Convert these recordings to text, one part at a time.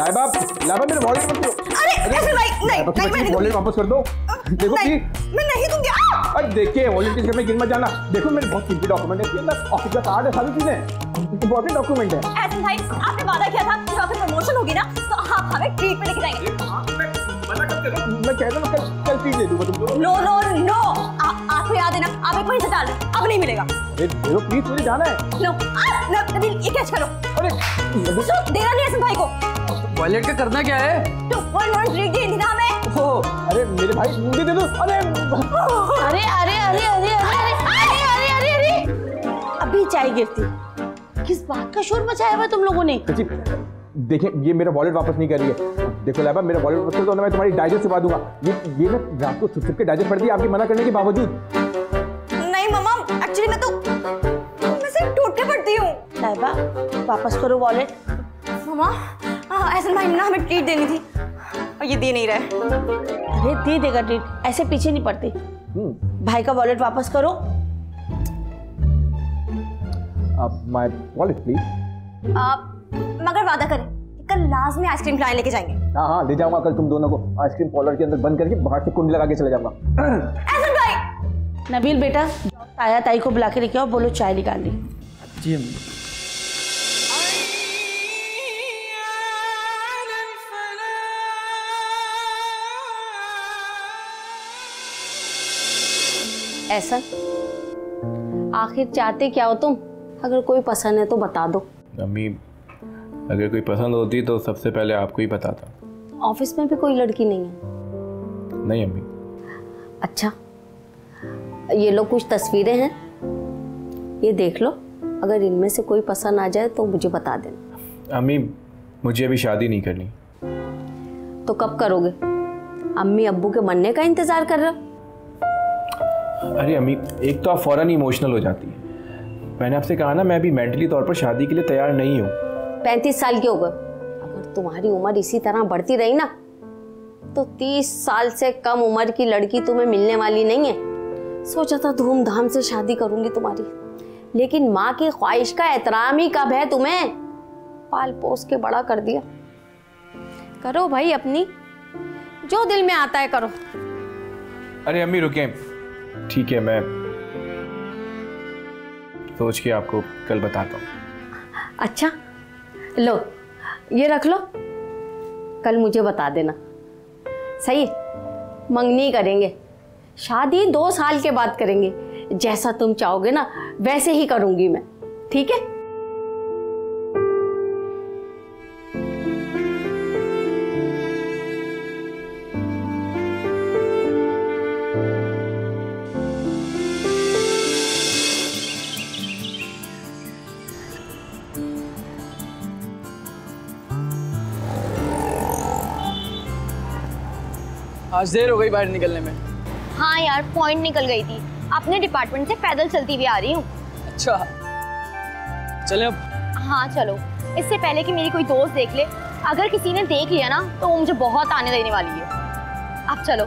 लाइबा मेरे वॉलेट मत दो। अरे ऐसे भाई नहीं मैं नहीं वॉलेट वापस कर दो। देखो प्लीज मैं नहीं दूंगी। अरे देखिए वॉलेट के घर में गिर मत जाना। देखो मेरे बहुत कीमती डॉक्यूमेंट है, इसके अंदर ऑफिस का कार्ड है, सारी चीजें इंपॉर्टेंट डॉक्यूमेंट है। ऐसे भाई आपने वादा किया था कि अगर प्रमोशन होगी ना तो आप हमें ट्रीट पे लेके जाएंगे। मैं कह रहा हूँ कल ट्रीट दे दूंगा तुमको। नो नो नो आपको याद है ना, आप एक महीने से डाल अब नहीं मिलेगा। देखो प्लीज मुझे जाना है। नो नबील ये कैच करो। अरे देना नहीं ऐसे भाई को। वॉलेट का करना क्या है? तो 1 मंथ ट्रीट दी थी ना हमें। अरे मेरे भाई मुझे दे दो। अरे अरे अरे अरे अरे अरे अरे अरे अरे अभी चाय गिरती। किस बात का शोर मचाया हुआ तुम लोगों ने? देखिए ये मेरा वॉलेट वापस नहीं कर रही है। देखो लाइबा मेरा वॉलेट वापस कर दो ना, मैं तुम्हारी डाइजेस्ट छुपा दूंगा। ये ना रात को छुप के डाइजेस्ट पड़ती है आपकी मना करने के बावजूद। नहीं मम्मा एक्चुअली मैं सिर्फ टूट के पड़ती हूँ। लाइबा वापस करो वॉलेट। मम्मा ऐसे भाई ना हमें ट्रीट देनी थी और ये दे नहीं रहा है। अरे दे देगा ट्रीट, ऐसे पीछे नहीं पड़ते। भाई का वॉलेट वापस करो। My wallet please. मगर वादा करें कि कल लाजमी आइसक्रीम खिलाने लेके जाएंगे। हाँ ले जाऊंगा कल तुम दोनों को आइसक्रीम पार्लर के अंदर बंद करके बाहर से कुंडी लगा के चले जाऊंगा। ऐसे भाई नबील बेटा ताया ताई को बुला के लेके आओ, बोलो चाय निकाल दी। जी अम्मी। ऐसा आखिर चाहते क्या हो तुम? अगर कोई पसंद है तो बता दो। अम्मी अगर कोई पसंद होती तो सबसे पहले आपको ही बताता। ऑफिस में भी कोई लड़की नहीं है? नहीं अम्मी। अच्छा ये लो कुछ तस्वीरें हैं, ये देख लो, अगर इनमें से कोई पसंद आ जाए तो मुझे बता देना। अम्मी मुझे अभी शादी नहीं करनी। तो कब करोगे? अम्मी अब्बू के बनने का इंतजार कर रहे हो? अरे अम्मी एक तो आप फौरन इमोशनल हो जाती है। मैंने आपसे कहा ना मैं अभी मेंटली तौर पर शादी के लिए तैयार नहीं हूँ। 35 साल के हो गए, अगर तुम्हारी उम्र इसी तरह बढ़ती रही ना तो 30 साल से कम उम्र की लड़की तुम्हें मिलने वाली नहीं है। सोचा था धूमधाम से शादी करूंगी तुम्हारी, लेकिन माँ की ख्वाहिश का एहतराम ही कब है तुम्हें? पाल पोस के बड़ा कर दिया। करो भाई अपनी, जो दिल में आता है करो। अरे अम्मी रुके, ठीक है मैं सोच के आपको कल बताता हूँ। अच्छा लो ये रख लो, कल मुझे बता देना। सही है, मंगनी करेंगे, शादी 2 साल के बाद करेंगे। जैसा तुम चाहोगे ना वैसे ही करूंगी मैं, ठीक है? आज देर हो गई बाहर निकलने में। हाँ यार पॉइंट निकल गई थी, अपने डिपार्टमेंट से पैदल चलती हुई आ रही हूँ। अच्छा चलें अब? हाँ चलो, इससे पहले कि मेरी कोई दोस्त देख ले, अगर किसी ने देख लिया ना तो वो मुझे बहुत आने देने वाली है। अब चलो।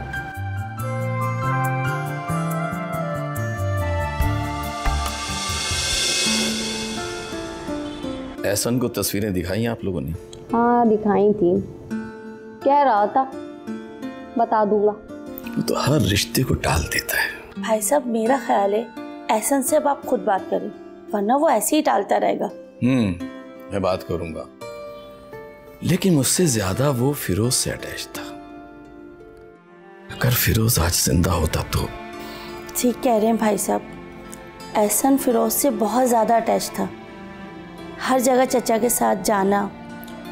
एहसन को तस्वीरें दिखाई आप लोगों ने? हाँ दिखाई थी, कह रहा था बता दूंगा। वो तो हर रिश्ते को टाल देता है। भाई साहब मेरा ख्याल है एहसन से अब आप खुद बात करें, वरना वो ऐसे ही टालता रहेगा। मैं बात करूंगा, लेकिन मुझसे ज्यादा वो फिरोज से अटैच था। अगर फिरोज आज जिंदा होता तो। ठीक कह रहे हैं भाई साहब, एहसन फिरोज से बहुत ज्यादा अटैच था। हर जगह चचा के साथ जाना,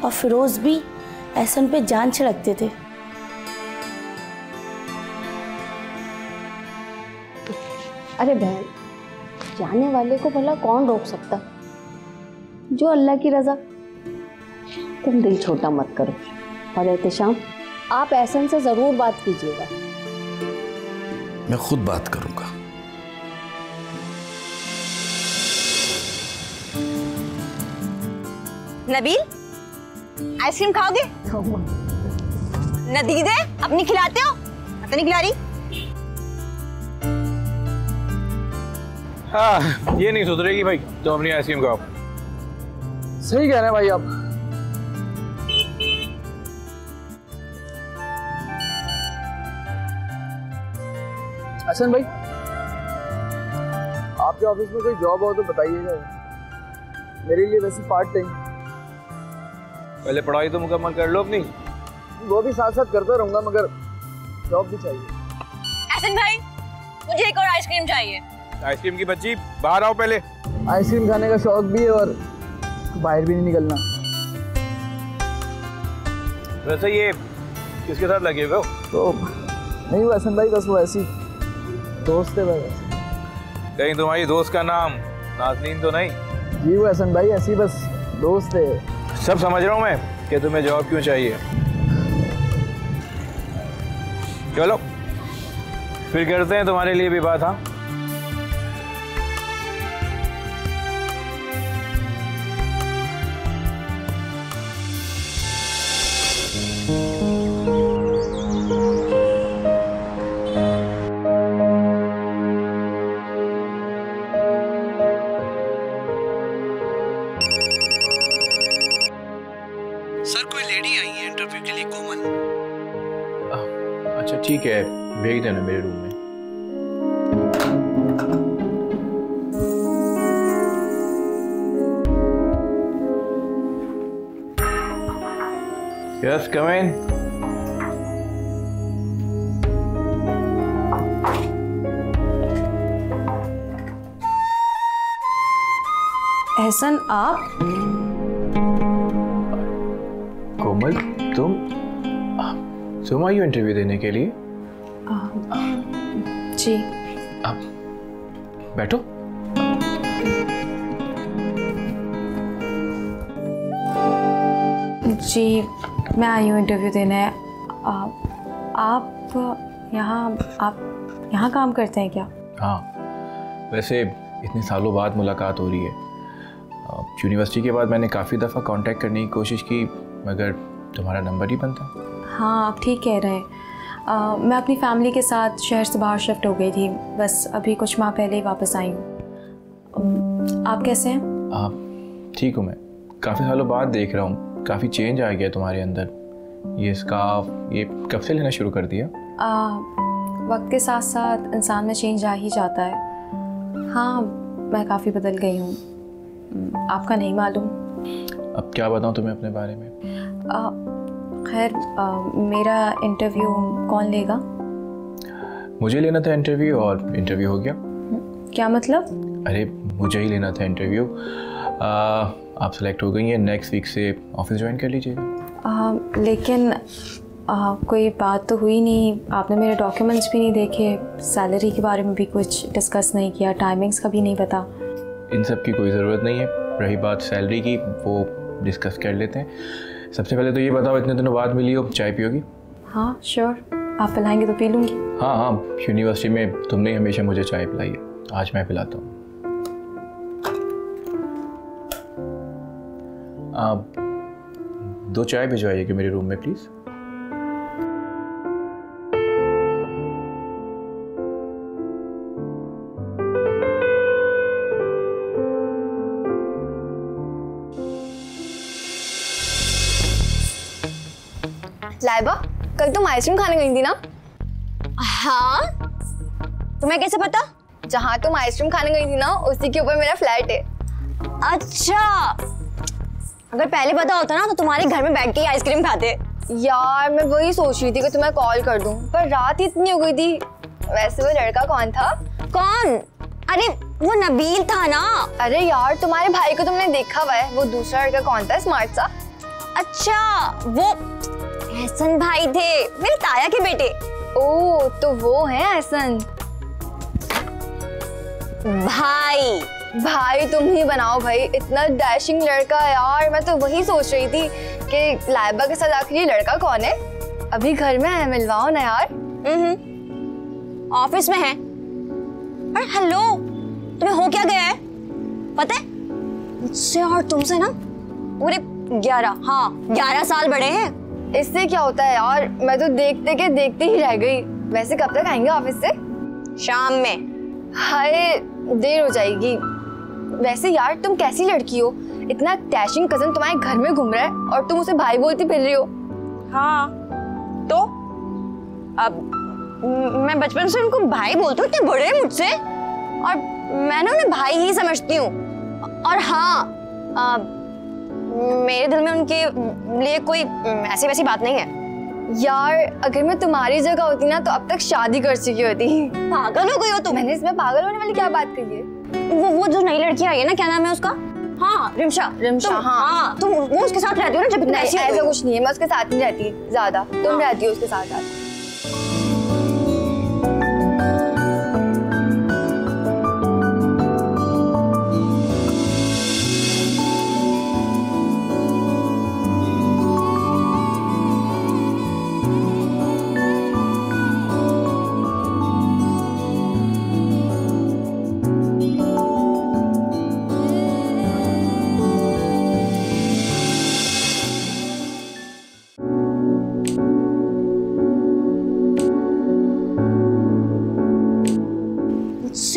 और फिरोज भी एहसन पे जान छिड़कते थे। अरे बहन, जाने वाले को भला कौन रोक सकता, जो अल्लाह की रजा। तुम दिल छोटा मत करो, और एहतिशाम आप एहसन से जरूर बात कीजिएगा। मैं खुद बात करूंगा। नबील आइसक्रीम खाओगे? नदीदे अपनी खिलाते हो? पता नहीं खिला रही। हाँ ये नहीं सुधरेगी भाई, तो अपनी आइसक्रीम खाओ। सही कह रहे हैं भाई आप। हसन भाई, आपके ऑफिस में कोई जॉब हो तो बताइएगा, मेरे लिए वैसे पार्ट टाइम। पहले पढ़ाई तो मुकम्मल कर लो अपनी। वो भी साथ साथ करता रहूंगा, मगर जॉब भी चाहिए। एहसन भाई, मुझे एक और आइसक्रीम चाहिए। आइसक्रीम की बच्ची, बाहर आओ पहले। आइसक्रीम खाने का शौक भी है और बाहर भी नहीं निकलना। वैसे ये किसके साथ लगे हुए हो? तो नहीं वो हसन भाई, बस वो ऐसी दोस्त है भाई। कहीं तुम्हारी दोस्त का नाम नाज़नीन तो नहीं? जी वो हसन भाई ऐसी बस दोस्त है। सब समझ रहा हूँ मैं कि तुम्हें जॉब क्यों चाहिए। चलो फिर करते हैं तुम्हारे लिए भी बात। हाँ, सर कोई लेडी आई है इंटरव्यू के लिए, कोमल। अच्छा ठीक है, भेज देना मेरे रूम में। यस कम इन। एहसन आप? कोमल तुम आई हो इंटरव्यू देने के लिए? जी। बैठो। जी मैं आई हूँ इंटरव्यू देने। आप यहाँ काम करते हैं क्या? हाँ, वैसे इतने सालों बाद मुलाकात हो रही है। यूनिवर्सिटी के बाद मैंने काफ़ी दफ़ा कांटेक्ट करने की कोशिश की, मगर तुम्हारा नंबर ही बंद था। हाँ आप ठीक कह रहे हैं। मैं अपनी फैमिली के साथ शहर से बाहर शिफ्ट हो गई थी, बस अभी कुछ माह पहले ही वापस आई हूँ। आप कैसे हैं? ठीक हूँ मैं। काफ़ी सालों बाद देख रहा हूँ, काफ़ी चेंज आ गया तुम्हारे अंदर। ये स्कार्फ ये कब से लेना शुरू कर दिया? वक्त के साथ साथ इंसान में चेंज आ ही जाता है। हाँ मैं काफ़ी बदल गई हूँ, आपका नहीं मालूम। अब क्या बताऊँ तुम्हें अपने बारे में? खैर मेरा इंटरव्यू कौन लेगा? मुझे लेना था इंटरव्यू और इंटरव्यू हो गया। क्या मतलब? अरे मुझे ही लेना था इंटरव्यू। आप सेलेक्ट हो गई हैं, नेक्स्ट वीक से ऑफिस ज्वाइन कर लीजिएगा। लेकिन कोई बात तो हुई नहीं, आपने मेरे डॉक्यूमेंट्स भी नहीं देखे, सैलरी के बारे में भी कुछ डिस्कस नहीं किया, टाइमिंग्स का भी नहीं पता। इन सब की कोई ज़रूरत नहीं है। रही बात सैलरी की, वो डिस्कस कर लेते हैं। सबसे पहले तो ये बताओ, इतने दिनों बाद मिली हो, चाय पियोगी? हाँ श्योर, आप पिलाएंगे तो पी लूँगी। हाँ हाँ, यूनिवर्सिटी में तुमने हमेशा मुझे चाय पिलाई है, आज मैं पिलाता हूँ। आप 2 चाय भिजवाइएगा मेरे रूम में प्लीज़। लाइबा, कल तुम आइसक्रीम खाने गई थी ना? हाँ, तुम्हें कैसे पता? जहाँ तुम आइसक्रीम खाने गई थी ना, उसी के ऊपर मेरा फ्लैट है। अच्छा, अगर पहले पता होता ना तो तुम्हारे घर में बैठ के ही आइसक्रीम खाते। यार मैं वही सोच रही थी कि तुम्हें कॉल कर दूं, पर रात ही इतनी हो गई थी। वैसे वो लड़का कौन था? कौन? अरे वो नबील था ना। अरे यार तुम्हारे भाई को तुमने देखा हुआ है, वो दूसरा लड़का कौन था स्मार्ट सा? अच्छा वो एहसन भाई थे, मेरे ताया के बेटे। ओह तो वो है एहसन भाई। भाई तुम ही बनाओ भाई, इतना डैशिंग लड़का यार। मैं तो वही सोच रही थी कि लाइबा के साथ आखिर ये लड़का कौन है। अभी घर में है, मिलवाओ ना यार। ऑफिस में है। अरे हेलो, तुम्हें हो क्या गया है पता है? मुझसे और तुमसे ना पूरे 11 साल बड़े हैं। इससे क्या होता है यार, मैं तो देखते के देखते ही रह गई। वैसे कब तक आएंगे ऑफिस से? शाम में। हाय देर हो जाएगी। वैसे यार तुम कैसी लड़की हो, इतना डैशिंग कजन तुम्हारे घर में घूम रहा है और तुम उसे भाई बोलती फिर रही हो। हाँ तो अब मैं बचपन से उनको भाई बोलती हूँ, इतने बड़े हैं मुझसे, और मैं ना उन्हें भाई ही समझती हूँ। और हाँ, मेरे दिल में उनके लिए कोई ऐसी वैसी बात नहीं है। यार अगर मैं तुम्हारी जगह होती ना तो अब तक शादी कर चुकी होती। पागल हो गई हो तुम? मैंने इसमें पागल होने वाली क्या बात कही है? वो जो नई लड़की आई है ना, क्या नाम है उसका? हाँ, रिमशा। हाँ, तुम वो उसके साथ रहती हो ना जब इतना ऐसी? ऐसा कुछ नहीं है, मैं उसके साथ नहीं रहती ज्यादा, तुम रहती हो उसके साथ।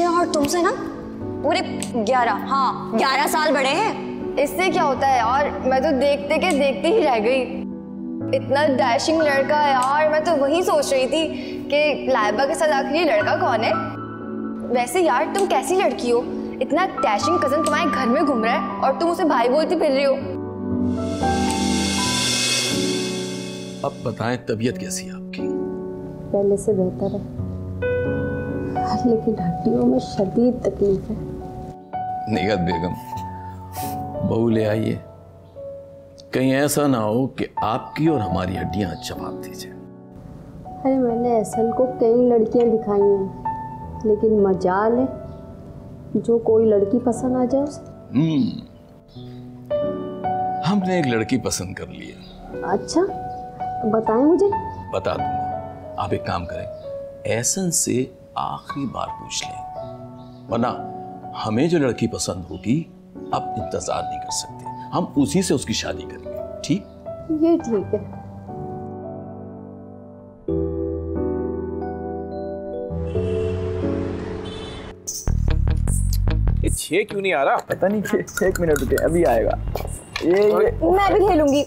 और तुमसे ना पूरे 11 साल बड़े हैं। इससे क्या होता है यार, मैं तो देखते के देखते ही रह गई। इतना डैशिंग लड़का है यार, मैं तो वही सोच रही थी कि लाइबा के साथ आखिर ये लड़का कौन है। वैसे यार तुम कैसी लड़की हो, इतना डैशिंग कजन तुम्हारे घर में घूम रहा है और तुम उसे भाई बोलती फिर रही हो। अब बताएं तबीयत कैसी है आपकी? पहले से बेहतर है, लेकिन हड्डियों में शदीद तकलीफ है। निगत बेगम, बहू ले आइए, कहीं ऐसा ना हो कि आपकी और हमारी हड्डियां जवाब दीजिए। अरे मैंने एहसन को कई लड़कियां दिखाई हैं, लेकिन मजाल है जो कोई लड़की पसंद आ जाए उसे। हमने एक लड़की पसंद कर ली है। अच्छा, बताएं मुझे। बता दूंगा, आप एक काम करें, एहसन से आखिरी बार पूछ लें, वरना हमें जो लड़की पसंद होगी अब इंतजार नहीं कर सकते, हम उसी से उसकी शादी करेंगे। ठीक? ये ठीक है। ये 6 क्यों नहीं आ रहा? पता नहीं, 1 मिनट रुके, अभी आएगा। ये मैं भी खेलूंगी।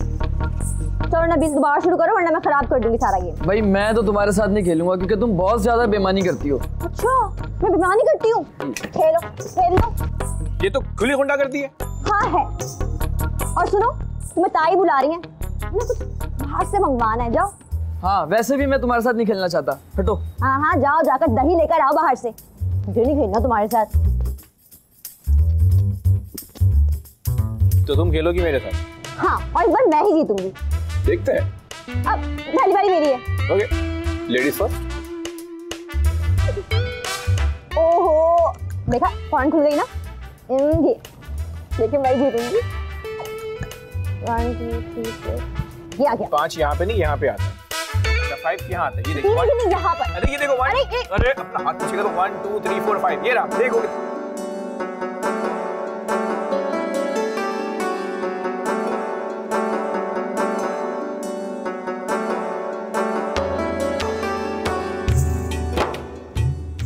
चलो ना, 20 दोबारा शुरू करो वरना मैं खराब कर दूंगी सारा गेम। भाई मैं तो तुम्हारे साथ नहीं खेलूंगा क्योंकि तुम बहुत ज्यादा बेईमानी करती हो। अच्छा, मैं बेईमानी करती हूँ? खेल लो। ये तो खुली गुंडा करती है। हाँ है। और सुनो, तुम्हें ताई बुला रही है, हमें कुछ बाहर से मंगवाना है, जाओ। हाँ वैसे भी मैं तुम्हारे साथ नहीं खेलना चाहता, हटो। हाँ जाओ, जाकर दही लेकर आओ बाहर से, मुझे नहीं खेलना तुम्हारे साथ। तो तुम खेलोगी मेरे साथ? हाँ, और इस बार मैं ही जीतूंगी। देखते हैं। अब पहली बारी मेरी है। Okay, ladies first. ओहो, देखा पॉइंट खुल गई ना। ये देखिए, मैं जीतूंगी। 1 2 3 4 ये आ गया। 5 यहाँ पे नहीं, यहाँ पे आता है। 5 यहाँ आता है, ये देखो। नहीं, यहाँ पर। अरे ये देखो 1। अरे अपना हाथ पीछे करो। 1 2 3 4 5, ये रहा, देखो।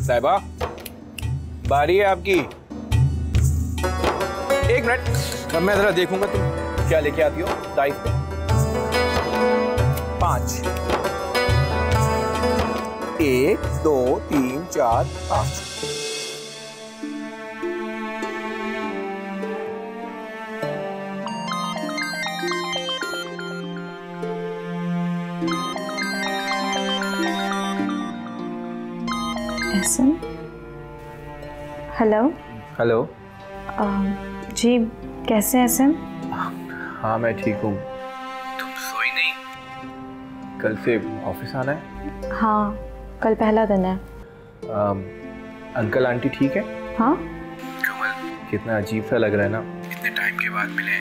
साहिबा, बारी है आपकी। 1 मिनट, अब मैं जरा देखूंगा तुम क्या लेके आती हो। डाइस पे 5, 1 2 3 4 5। हेलो। हेलो। जी कैसे हैं एहसन? हाँ मैं ठीक हूँ। तुम सोई नहीं? कल से ऑफिस आना है? हाँ, कल पहला दिन है। अंकल आंटी ठीक है? हाँ। कमल, कितना अजीब सा लग रहा है ना, इतने टाइम के बाद मिले,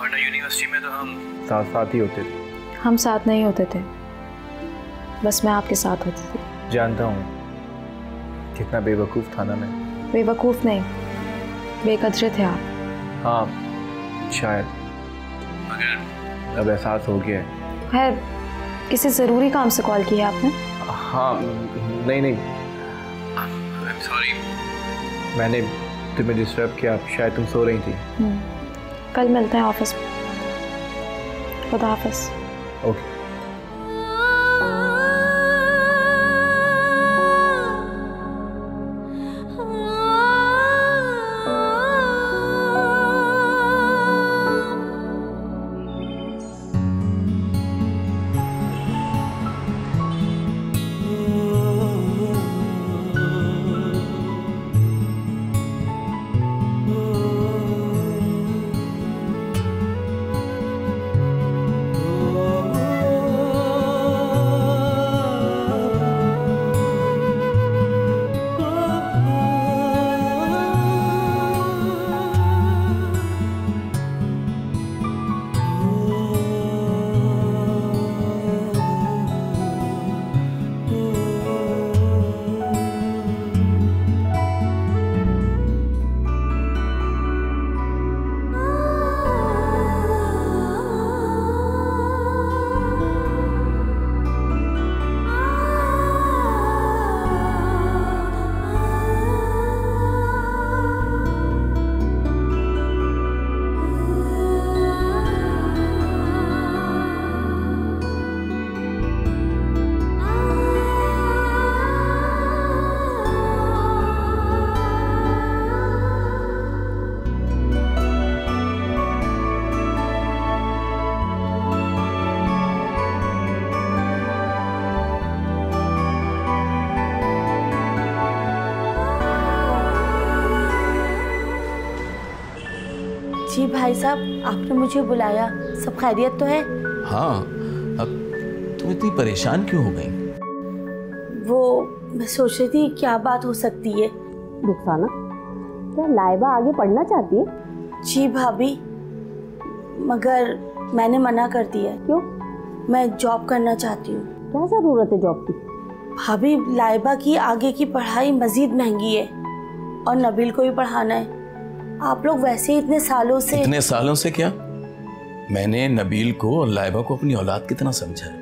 वरना यूनिवर्सिटी में तो हम साथ साथ ही होते थे। हम साथ नहीं होते थे, बस मैं आपके साथ होती थी। जानता हूँ, कितना बेवकूफ़ था ना मैं। बेवकूफ़ नहीं, बेकदरे थे आप। हाँ शायद, मगर अब एहसास हो गया है। खैर, किसी ज़रूरी काम से कॉल किया आपने? हाँ नहीं, सॉरी, मैंने तुम्हें डिस्टर्ब किया, शायद तुम सो रही थी। कल मिलते हैं ऑफिस में। खुदा हाफिज़। ओके। जी भाई साहब, आपने मुझे बुलाया, सब खैरियत तो है? हाँ, अब तुम इतनी परेशान क्यों हो गई? वो मैं सोच रही थी क्या बात हो सकती है। रुखसाना, क्या लाइबा आगे पढ़ना चाहती है? जी भाभी, मगर मैंने मना कर दिया। क्यों? मैं जॉब करना चाहती हूँ। क्या जरूरत है जॉब की? भाभी, लाइबा की आगे की पढ़ाई मजीद महंगी है और नबील को भी पढ़ाना है। आप लोग वैसे ही इतने सालों से क्या? मैंने नबील को और लाइबा को अपनी औलाद की तरह समझा है।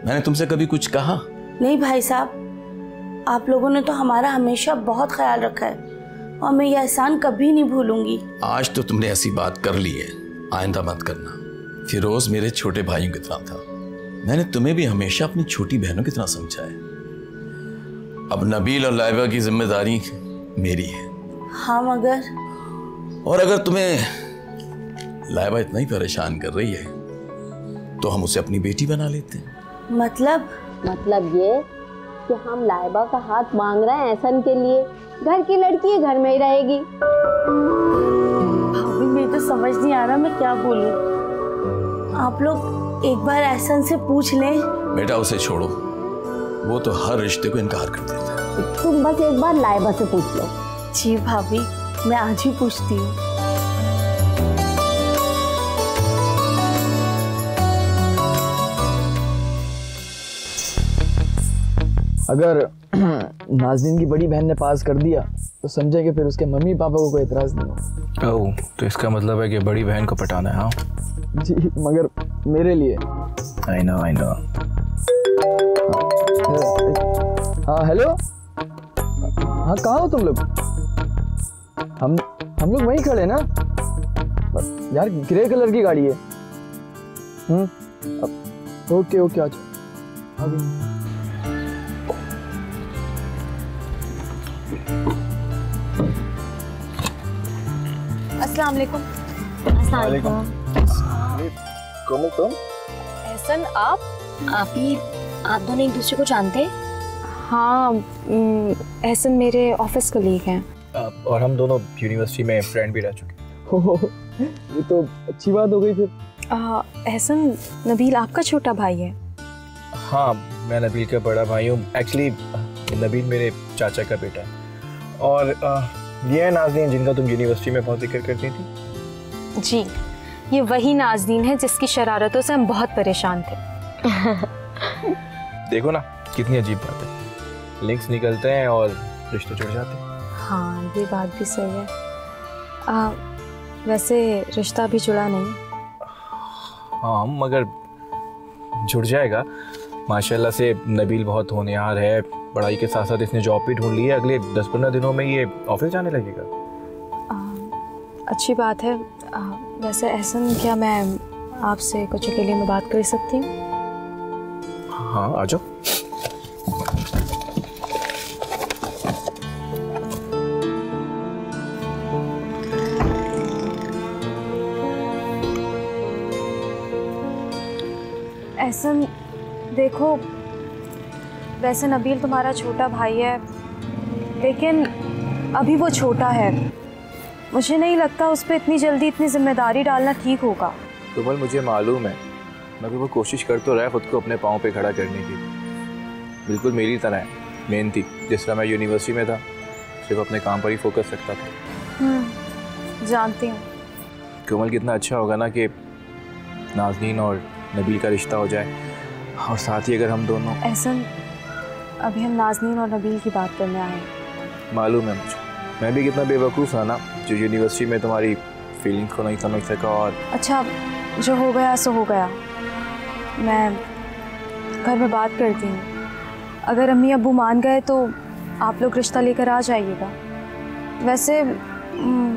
मैंने तुमसे कभी कुछ कहा? नहीं भाई साहब, आप लोगों ने तो हमारा हमेशा बहुत ख्याल रखा है और मैं ये एहसान कभी नहीं भूलूंगी। आज तो तुमने ऐसी बात कर ली है, आइंदा मत करना। फिरोज मेरे छोटे भाइयों की तरह था, मैंने तुम्हें भी हमेशा अपनी छोटी बहनों की तरह समझा है। अब नबील और लाइबा की जिम्मेदारी मेरी है। हाँ मगर, और अगर तुम्हें लाइबा इतना ही परेशान कर रही है तो हम उसे अपनी बेटी बना लेते हैं। मतलब ये कि हम लाइबा का हाथ मांग रहे हैं एहसन के लिए। घर की लड़की है, घर में ही रहेगी। भाभी, मेरे तो समझ नहीं आ रहा मैं क्या बोलूं। आप लोग एक बार एहसन से पूछ लें। बेटा उसे छोड़ो, वो तो हर रिश्ते को इनकार कर देता है। तुम बस एक बार लाइबा से पूछ लो। जी भाभी, मैं आज ही पूछती हूँ। अगर नाज़नीन की बड़ी बहन ने पास कर दिया तो समझे कि फिर उसके मम्मी पापा को कोई एतराज़ नहीं होगा। ओह, तो इसका मतलब है कि बड़ी बहन को पटाना है? हाँ जी, मगर मेरे लिए। I know. हाँ हेलो, हाँ कहाँ हो तुम लोग? हम लोग वहीं खड़े ना यार, ग्रे कलर की गाड़ी है। ओके आ जाओ। अस्सलाम वालेकुम। कौन हो तुम? एहसन, आप दोनों एक दूसरे को जानते हैं? हाँ, एहसन मेरे ऑफिस कलीग हैं। और हम दोनों यूनिवर्सिटी में फ्रेंड भी रह चुके। ये तो अच्छी बात हो गई फिर। एहसन, नबील आपका छोटा भाई है? हाँ, मैं नबील का बड़ा भाई हूँ। एक्चुअली नबील मेरे चाचा का बेटा है। और ये है नाज़नीन जिनका तुम यूनिवर्सिटी में बहुत जिक्र करती थी। जी, ये वही नाज़नीन है जिसकी शरारतों से हम बहुत परेशान थे। देखो ना, कितनी अजीब बात है, लिंक्स निकलते हैं और रिश्ते जुड़ जाते हैं। हाँ, ये बात भी सही है। वैसे रिश्ता भी जुड़ा नहीं। हाँ, मगर जुड़ जाएगा। माशाल्लाह से नबील बहुत होनहार है, पढ़ाई के साथ साथ इसने जॉब भी ढूंढ ली है। अगले 10-15 दिनों में ये ऑफिस जाने लगेगा। अच्छी बात है। वैसे एहसन, क्या मैं आपसे कुछ अकेले में बात कर सकती हूँ? हाँ, आ जाओ। एहसन, देखो, वैसे नबील तुम्हारा छोटा भाई है, लेकिन अभी वो छोटा है। मुझे नहीं लगता उस पर इतनी जल्दी इतनी जिम्मेदारी डालना ठीक होगा। कोमल, मुझे मालूम है, मगर वो कोशिश कर तो रहा है खुद को अपने पाँव पे खड़ा करने की। बिल्कुल मेरी तरह है, मेहनती। जिस तरह मैं यूनिवर्सिटी में था, सिर्फ अपने काम पर ही फोकस रखता था। जानती हूँ। कोमल, कितना अच्छा होगा ना कि नाज़नीन और नबील का रिश्ता हो जाए, और साथ ही अगर हम दोनों। एहसन, अभी हम नाज़नीन और नबील की बात करने आए हैं। मालूम है मुझे, मैं भी कितना बेवकूफ़ था ना, जो यूनिवर्सिटी में तुम्हारी फीलिंग्स को नहीं समझ सका। और अच्छा, जो हो गया सो हो गया। मैं घर में बात करती हूँ, अगर अम्मी अब्बू मान गए तो आप लोग रिश्ता लेकर आ जाइएगा। वैसे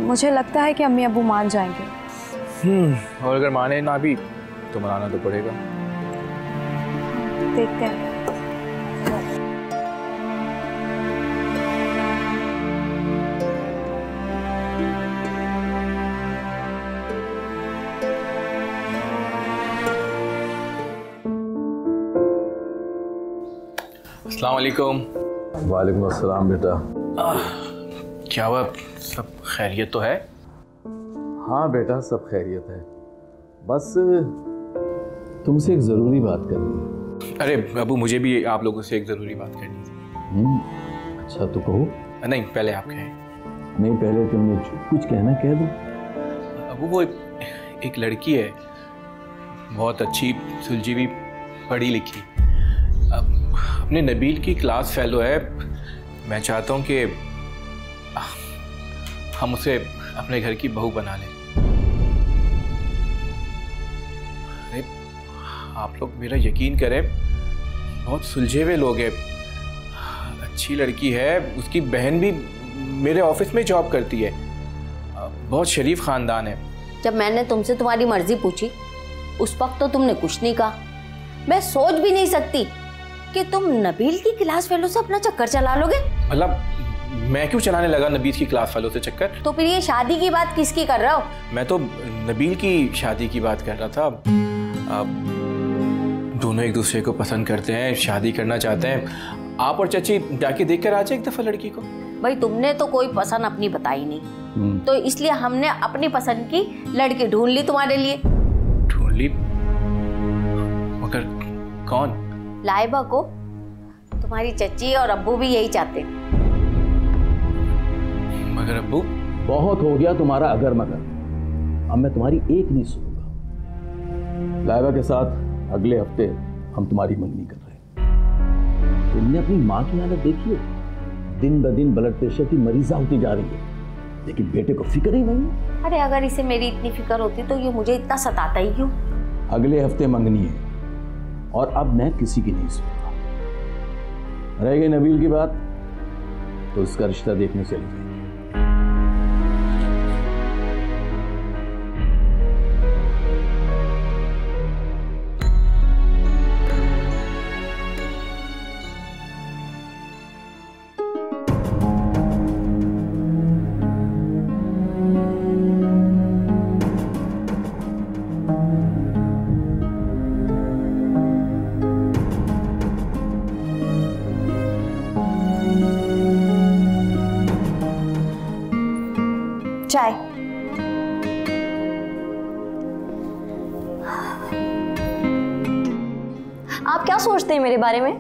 मुझे लगता है कि अम्मी अब्बू मान जाएंगे। और अगर माने ना भी तो मनाना तो पड़ेगा। देखते हैं। अस्सलाम वालेकुम। वालेकुम अस्सलाम बेटा। क्या हुआ, सब खैरियत तो है? हाँ बेटा, सब खैरियत है। बस तुमसे एक ज़रूरी बात करनी है। अरे अबू, मुझे भी आप लोगों से एक ज़रूरी बात करनी थी। अच्छा तो कहो। नहीं, पहले आप कहें। नहीं, पहले तुमने जो कुछ कहना कह दो। अबू, वो एक लड़की है, बहुत अच्छी, सुलझी हुई, पढ़ी लिखी, अपने नबील की क्लास फेलो है। मैं चाहता हूँ कि हम उसे अपने घर की बहू बना लें। अरे आप लोग मेरा यकीन करें, बहुत सुलझे हुए लोग हैं, अच्छी लड़की है, उसकी बहन भी मेरे ऑफिस में जॉब करती है, बहुत शरीफ ख़ानदान है। जब मैंने तुमसे तुम्हारी मर्जी पूछी उस वक्त तो तुमने कुछ नहीं कहा। मैं सोच भी नहीं सकती कि तुम नबील की क्लास फेलो से अपना चक्कर चला लोगे। मतलब मैं क्यों चलाने लगा नबील की क्लास फेलो से चक्कर? तो फिर ये शादी की बात किसकी कर रहा हो? मैं तो नबील की शादी की बात कर रहा था। दोनों एक दूसरे को पसंद करते हैं, शादी करना चाहते हैं। आप और चाची जाके देख कर आ जाए एक दफा लड़की को। भाई तुमने तो कोई पसंद अपनी बताई नहीं, तो इसलिए हमने अपनी पसंद की लड़की ढूंढ ली तुम्हारे लिए। ढूंढ ली? मगर कौन? लाइबा को। तुम्हारी चची और अब्बू भी यही चाहते हैं। मगर अब्बू? बहुत हो गया तुम्हारा अगर मगर, अब मैं तुम्हारी एक नहीं सुनूंगा। लाइबा के साथ अगले हफ्ते हम तुम्हारी मंगनी कर रहे हैं। तुमने अपनी माँ की हालत देखी है, दिन ब दिन ब्लड प्रेशर की मरीजा होती जा रही है, लेकिन बेटे को फिक्र ही नहीं। अरे अगर इसे मेरी इतनी फिक्र होती तो ये मुझे इतना सताता ही क्यों? अगले हफ्ते मंगनी है और अब मैं किसी की नहीं सुनूंगा। रह गई नबील की बात, तो उसका रिश्ता देखने चली जाएगी। चाय। आप क्या सोचते हैं मेरे बारे में?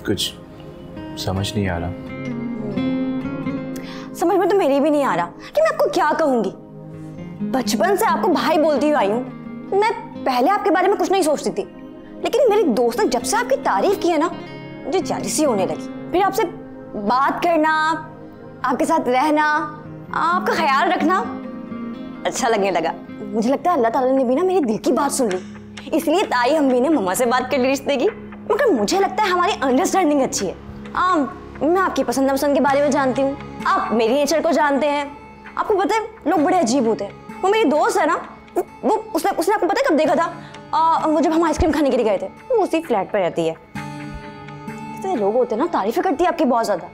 कुछ समझ नहीं आ रहा। समझ में तो मेरी भी नहीं आ रहा कि मैं आपको क्या कहूंगी। बचपन से आपको भाई बोलती हुई आई हूं। मैं पहले आपके बारे में कुछ नहीं सोचती थी, लेकिन मेरी दोस्त ने जब से आपकी तारीफ की है ना, मुझे जेलसी होने लगी। फिर आपसे बात करना, आपके साथ रहना, आपका ख्याल रखना अच्छा लगने लगा। मुझे लगता है अल्लाह ताला ने भी ना मेरे दिल की बात सुन ली, इसलिए ताई अम्मी ने मम्मा से बात कर ली रिश्ते की। मगर मुझे लगता है हमारी अंडरस्टैंडिंग अच्छी है। मैं आपकी पसंद नापसंद के बारे में जानती हूँ, आप मेरी नेचर को जानते हैं। आपको पता है लोग बड़े अजीब होते हैं। वो मेरी दोस्त है ना, वो उसने आपको पता है कब देखा था? वो जब हम आइसक्रीम खाने के लिए गए थे। वो उसी फ्लैट पर रहती है। कितने लोग होते हैं ना, तारीफें करती है आपकी बहुत ज्यादा।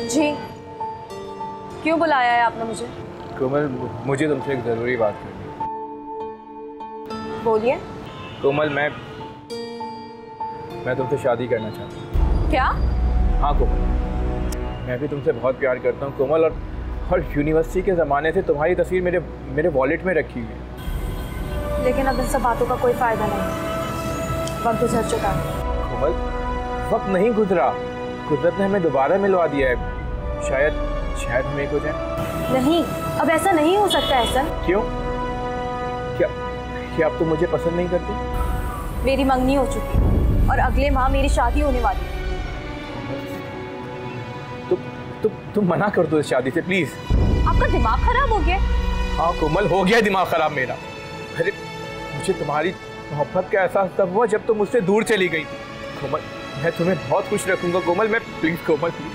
जी, क्यों बुलाया है आपने मुझे? कोमल, मुझे तुमसे एक ज़रूरी बात करनी है। बोलिए। कोमल, मैं तुमसे शादी करना चाहता हूँ। क्या? हाँ कोमल, मैं भी तुमसे बहुत प्यार करता हूँ कोमल, और यूनिवर्सिटी के ज़माने से तुम्हारी तस्वीर मेरे वॉलेट में रखी हुई है। लेकिन अब इन सब बातों का कोई फ़ायदा नहीं, वक्त गुजर चुका है। कोमल, वक्त नहीं गुजरा, कुदरत ने हमें दोबारा मिलवा दिया है। शायद हम एक हो जाए। नहीं, अब ऐसा नहीं हो सकता एहसन। क्यों? क्या अब तुम मुझे पसंद नहीं करती? मेरी मंगनी हो चुकी है और अगले माह मेरी शादी होने वाली है। तुम मना कर दो इस शादी से प्लीज। आपका दिमाग खराब हो गया? हाँ कोमल, हो गया दिमाग खराब मेरा। अरे मुझे तुम्हारी मोहब्बत का एहसास तब हुआ जब तुम मुझसे दूर चली गई थी। कोमल, मैं तुम्हें बहुत खुश रखूंगा कोमल। मैं प्लीज कोमल, प्लीज,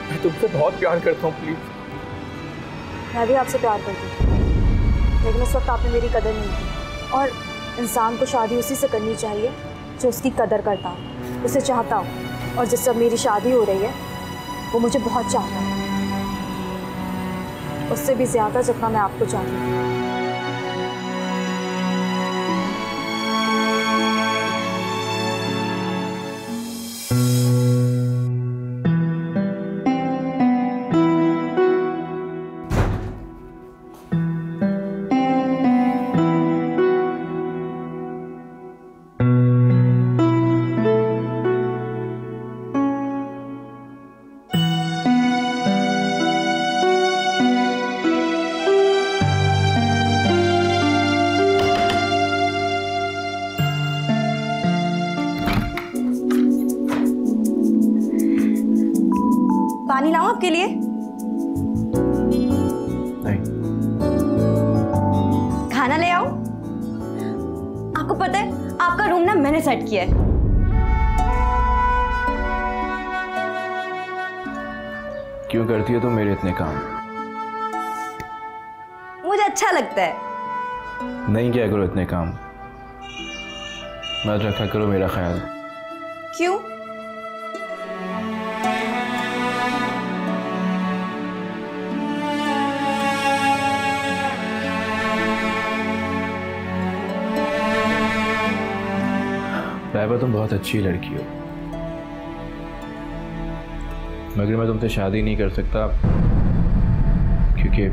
मैं तुमसे बहुत प्यार करता हूँ, प्लीज। मैं भी आपसे प्यार करती हूँ, लेकिन उस वक्त आपने मेरी कदर नहीं की। और इंसान को शादी उसी से करनी चाहिए जो उसकी कदर करता हो, उसे चाहता हो। और जिससे अब मेरी शादी हो रही है वो मुझे बहुत चाहता है। उससे भी ज़्यादा जितना मैं आपको चाहती हूँ। पानी लाऊं आपके लिए? नहीं। खाना ले आओ? आपको पता है आपका रूम ना मैंने सेट किया है। क्यों करती हो तुम मेरे इतने काम? मुझे अच्छा लगता है। नहीं किया करो इतने काम, मत रखा करो मेरा ख्याल। क्यों? लाइबा तुम बहुत अच्छी लड़की हो, मगर मैं तुमसे शादी नहीं कर सकता क्योंकि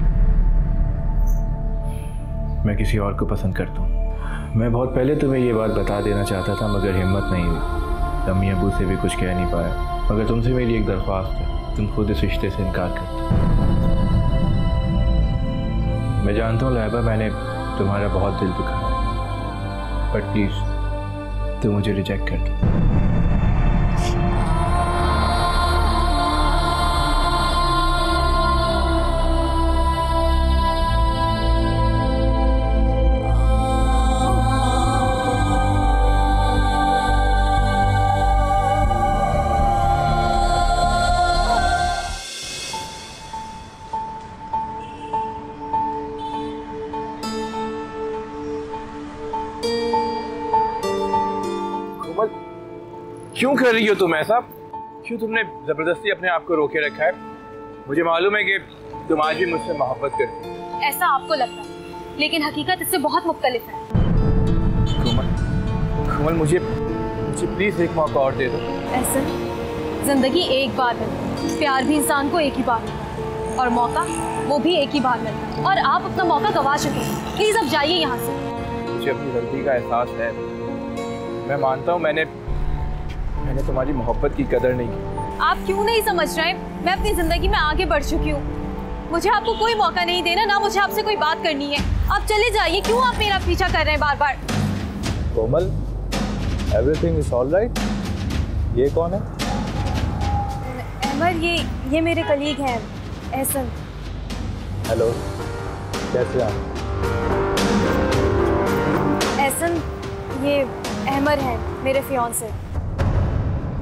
मैं किसी और को पसंद करता हूँ। मैं बहुत पहले तुम्हें ये बात बता देना चाहता था मगर हिम्मत नहीं हुई, अम्मी अबू से भी कुछ कह नहीं पाया। मगर तुमसे मेरी एक दरख्वास्त है, तुम खुद इस रिश्ते से इनकार कर दो। मैं जानता हूँ लाइबा मैंने तुम्हारा बहुत दिल दुखाया, बट प्लीज़ तुम मुझे रिजेक्ट कर दो। क्यों कर रही हो तुम ऐसा? क्यों तुमने जबरदस्ती अपने आप को रोके रखा है? मुझे मालूम है कि तुम आज भी मुझसे मोहब्बत करती हो। ऐसा आपको लगता है, लेकिन हकीकत इससे बहुत मुख्तलिफ है। कोमल मुझे प्लीज एक मौका और दे दो। ऐसा जिंदगी एक बार मिलती है, प्यार भी इंसान को एक ही बार मिलता है और मौका वो भी एक ही बार मिलता है, और आप अपना मौका गवा चुके हैं। प्लीज अब जाइए यहाँ से। मुझे अपनी गलती का एहसास है, मैं मानता हूँ मैंने तुम्हारी मोहब्बत की कदर नहीं की। आप क्यों नहीं समझ रहे? मैं अपनी जिंदगी में आगे बढ़ चुकी हूँ, मुझे आपको कोई मौका नहीं देना, ना मुझे आपसे कोई बात करनी है। आप चले जाइए, क्यों आप मेरा पीछा कर रहे हैं बार बार? कोमल, एवरीथिंग इज ऑल राइट। ये कौन है? अहमद, ये मेरे कलीग हैं, एहसन। हेलो, कैसे आप? एहसन, ये अहमद हैं, मेरे fiance.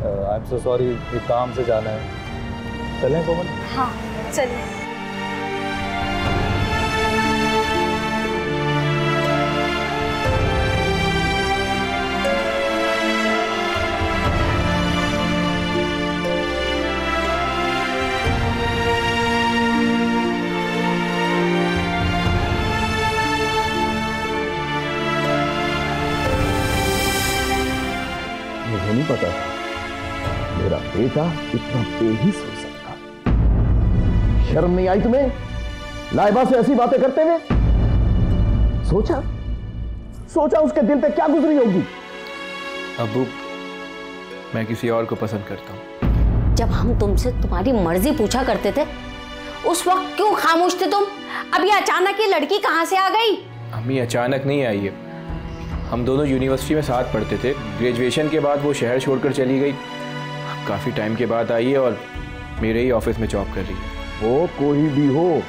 I am so sorry, एक काम से जाना है। चलें कोमल? हाँ चलिए। मुझे नहीं पता था मेरा बेटा इतना बेहिस हो सकता। शर्म नहीं आई तुम्हें लाइबा से ऐसी बातें करते हुए? सोचा उसके दिल पे क्या गुजरी होगी? अबू, मैं किसी और को पसंद करता हूँ। जब हम तुमसे तुम्हारी मर्जी पूछा करते थे उस वक्त क्यों खामोश थे तुम? अब ये अचानक ये लड़की कहाँ से आ गई? अम्मी अचानक नहीं आई है, हम दोनों यूनिवर्सिटी में साथ पढ़ते थे। ग्रेजुएशन के बाद वो शहर छोड़कर चली गई, काफ़ी टाइम के बाद आई है और मेरे ही ऑफिस में जॉब कर रही है। वो कोई भी हो,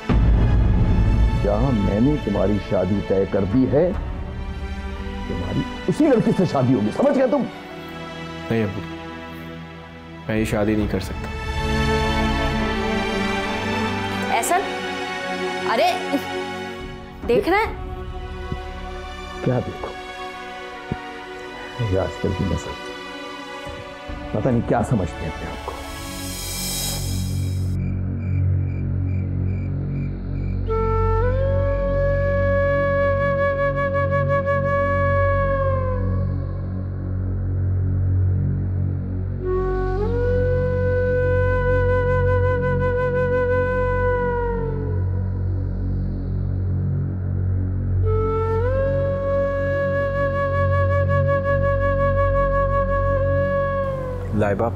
जहां मैंने तुम्हारी शादी तय कर दी है, तुम्हारी उसी लड़की से शादी होगी, समझ गए तुम? नहीं अबू, मैं ये शादी नहीं कर सकता। ऐसा? अरे देख रहे हैं? क्या देखो, ये आजकल की नस्ल पता नहीं क्या समझते हैं अपने आप को। लाइबा।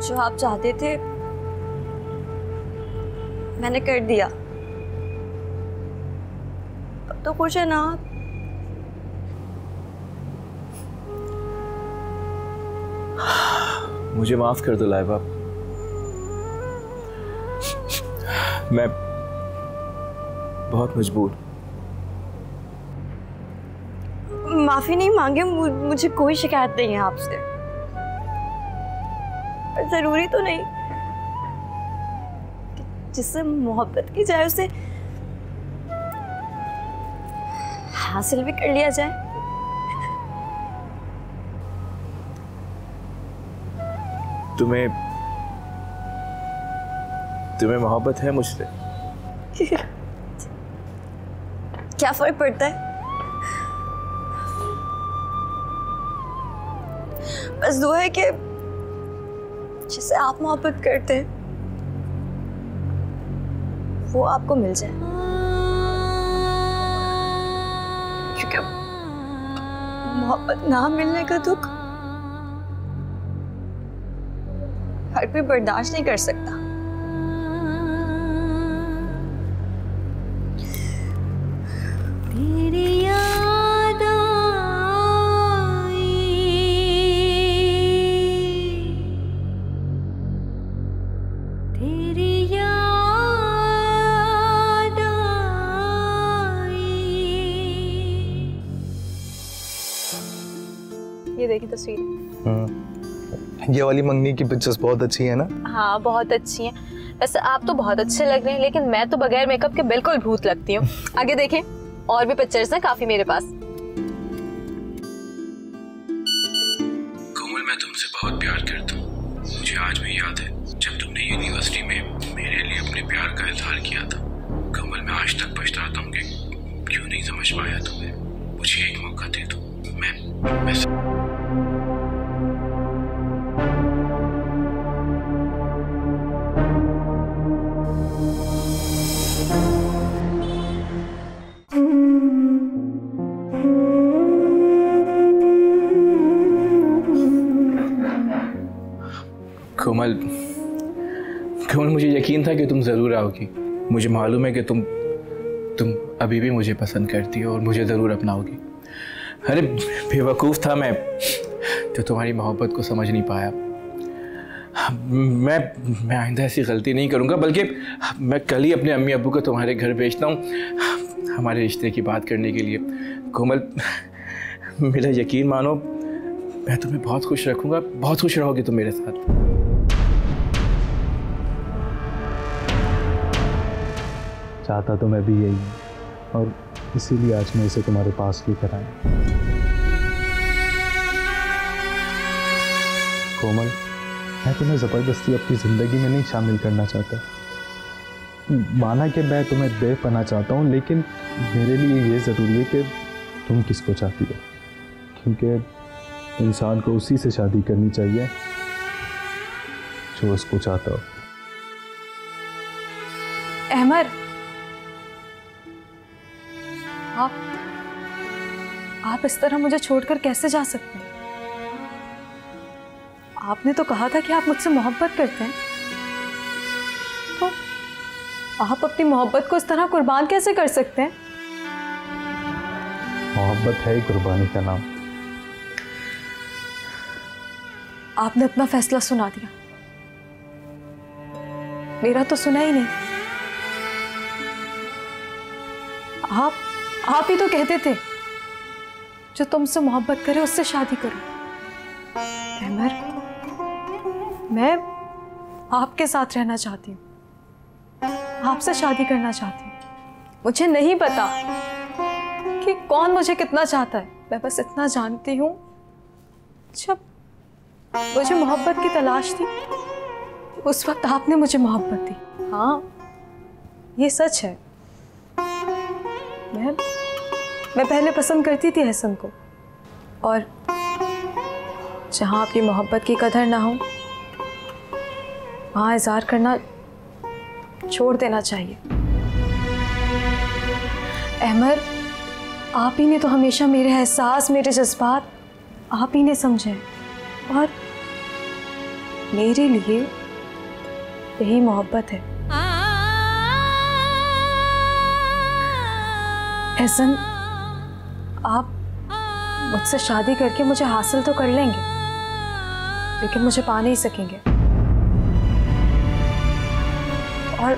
जो आप चाहते थे मैंने कर दिया। अब तो खुश है ना आप? मुझे माफ कर दो लाइबा। मैं बहुत मजबूर। माफी नहीं मांगे, मुझे कोई शिकायत नहीं है आपसे। पर जरूरी तो नहीं कि जिससे मोहब्बत की जाए उसे हासिल भी कर लिया जाए। तुम्हें मोहब्बत है मुझसे? क्या फर्क पड़ता है? बस दुआ है कि जिससे आप मोहब्बत करते हैं वो आपको मिल जाए, क्योंकि मोहब्बत ना मिलने का दुख हर कोई बर्दाश्त नहीं कर सकता। ये देखिए तस्वीर। ये वाली मंगनी की पिक्चर्स बहुत अच्छी है ना? हाँ बहुत अच्छी हैं। वैसे आप तो बहुत अच्छे लग रहे हैं, लेकिन मैं तो बगैर मेकअप के बिल्कुल भूत लगती हूँ। आगे देखें, और भी पिक्चर्स हैं काफी मेरे पास। कोमल, मैं तुमसे बहुत प्यार करता हूँ। मुझे आज भी याद है जब तुमने यूनिवर्सिटी में मेरे लिए अपने प्यार का इजहार किया था। कोमल, मैं आज तक पछताता हूँ कि क्यों नहीं समझ पाया तुम्हें। मुझे एक मौका दे दो। मैं कोमल, मुझे यकीन था कि तुम ज़रूर आओगी। मुझे मालूम है कि तुम अभी भी मुझे पसंद करती हो और मुझे ज़रूर अपनाओगी। अरे बेवकूफ़ था मैं जो तुम्हारी मोहब्बत को समझ नहीं पाया। मैं आइंदा ऐसी गलती नहीं करूँगा, बल्कि मैं कल ही अपने अम्मी अब्बू को तुम्हारे घर भेजता हूँ हमारे रिश्ते की बात करने के लिए। कोमल, मेरा यकीन मानो, मैं तुम्हें बहुत खुश रखूँगा। बहुत खुश रहोगी तुम मेरे साथ। चाहता तो मैं भी यही हूँ, और इसीलिए आज मैं इसे तुम्हारे पास लेकर आया। कोमल, मैं तुम्हें ज़बरदस्ती अपनी ज़िंदगी में नहीं शामिल करना चाहता। माना कि मैं तुम्हें बेपनाह चाहता हूँ, लेकिन मेरे लिए ये ज़रूरी है कि तुम किसको चाहती हो, क्योंकि इंसान को उसी से शादी करनी चाहिए जो उसको चाहता हो। अहमर, आप इस तरह मुझे छोड़कर कैसे जा सकते हैं? आपने तो कहा था कि आप मुझसे मोहब्बत करते हैं, तो आप अपनी मोहब्बत को इस तरह कुर्बान कैसे कर सकते हैं? मोहब्बत है ही कुर्बानी का नाम। आपने अपना फैसला सुना दिया, मेरा तो सुना ही नहीं। आप ही तो कहते थे जो तुमसे मोहब्बत करे उससे शादी करो। अहमर, मैं आपके साथ रहना चाहती हूँ, आपसे शादी करना चाहती हूँ। मुझे नहीं पता कि कौन मुझे कितना चाहता है, मैं बस इतना जानती हूँ, जब मुझे मोहब्बत की तलाश थी उस वक्त आपने मुझे मोहब्बत दी। हाँ, ये सच है। मैं पहले पसंद करती थी हसन को, और जहाँ आपकी मोहब्बत की कदर ना हो वहाँ इज़हार करना छोड़ देना चाहिए। अहमर, आप ही ने तो हमेशा मेरे एहसास, मेरे जज्बात आप ही ने समझे, और मेरे लिए यही मोहब्बत है। एहसन, आप मुझसे शादी करके मुझे हासिल तो कर लेंगे, लेकिन मुझे पा नहीं सकेंगे। और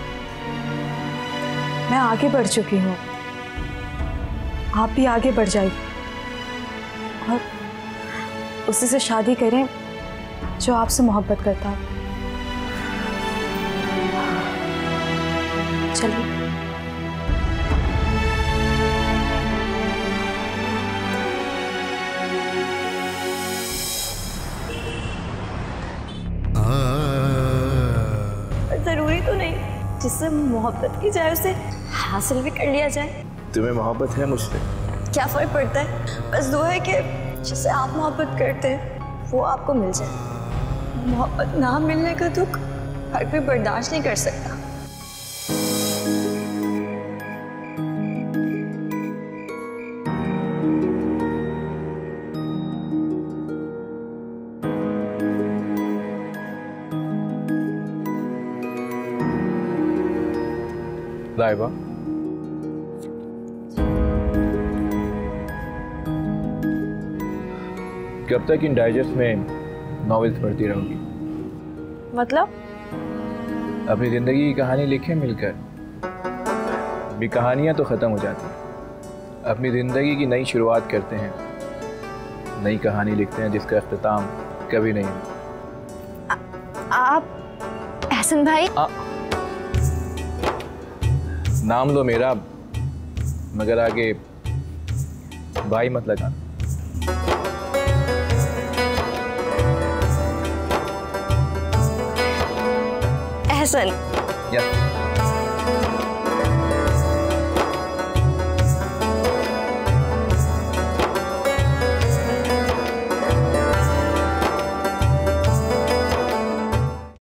मैं आगे बढ़ चुकी हूँ, आप भी आगे बढ़ जाइए और उसी से शादी करें जो आपसे मोहब्बत करता हो। चलिए। जरूरी तो नहीं जिससे मोहब्बत की जाए उसे हासिल भी कर लिया जाए। तुम्हें मोहब्बत है मुझसे? क्या फर्क पड़ता है, बस दुआ है कि जिससे आप मोहब्बत करते हैं वो आपको मिल जाए। मोहब्बत ना मिलने का दुख हर कोई बर्दाश्त नहीं कर सकता। लाइबा, कब तक इन डाइजेस्ट में नॉवेल्स पढ़ती रहोगी? मतलब? अपनी जिंदगी की कहानी लिखें मिलकर। भी कहानियां तो खत्म हो जाती हैं, अपनी जिंदगी की नई शुरुआत करते हैं, नई कहानी लिखते हैं जिसका अख्तिताम कभी नहीं हो। आप एहसन भाई? नाम लो मेरा, मगर आगे भाई मत लगाना। एहसन। यस।